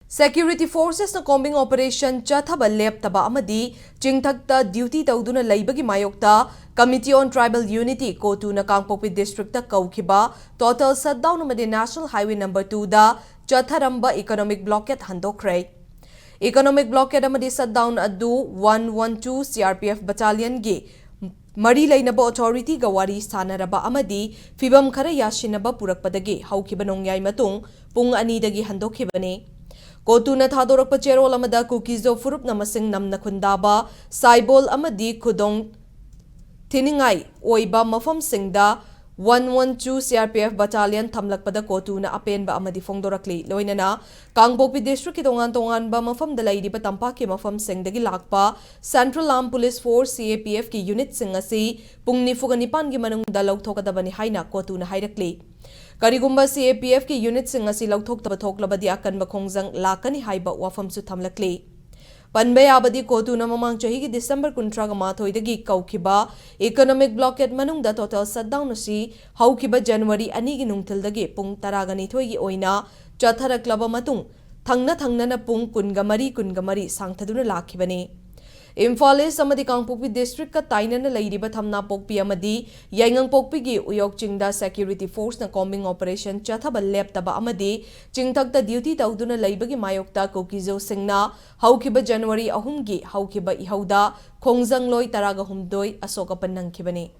Security forces na combing operation chathaba leptaba amadi chingthakta duty tawduna laibagi mayokta Committee on Tribal Unity CoTU na KANGPOKPI district ta kaukiba total shutdown amadi National Highway number 2 da chatharamba economic blockade handokre. Economic blockade amadi shutdown adu 112 CRPF battalion gi Mari Lainaba Authority ga wari sanaraba amadi fibam khara yashinaba purakpadagi haukiba nongyai matung pung ani dagi handokibane. CoTU na thadorok pachero lamada kukizo furup namasing namna kundaba saibol amadi kudong tiningai oiba mafam singda 112 CRPF battalion thamlakpada CoTU na apenba amadi fongdorakli loinana KANGPOKPI district ki tongan ba mafam dalai di patampa ki mafam singdagi lakpa Central Armed Police Force CAPF ki unit sing asi pungni fuganipan gi manungda lawthokadabani haina CoTU na hairakli. Karigumba CAPF ki unit sing asi lawthokdaba thoklabadi akanba khongjang lakani haiba wafamsu thamlakli. Panbe abadi CoTU na mamang chahi ki December 13 dagi kaukiba economic blockade manungda total shutdown asi haukiba January 2 gi nungthildagi pung 12 gi oina chatharaklaba matung thangna na pung 13 sangthaduna lakhibani. Imphal East amadi KANGPOKPI district ka tainana lairiba thamna pokpi amadi KANGPOKPI gi uyok chingda security force na combing operation chathaba leptaba amadi chingthakta duty tawduna laibagi mayokta kokizo singna haukiba January 3 gi haukiba ihauda khongjang loi 18 asoka panangkibani.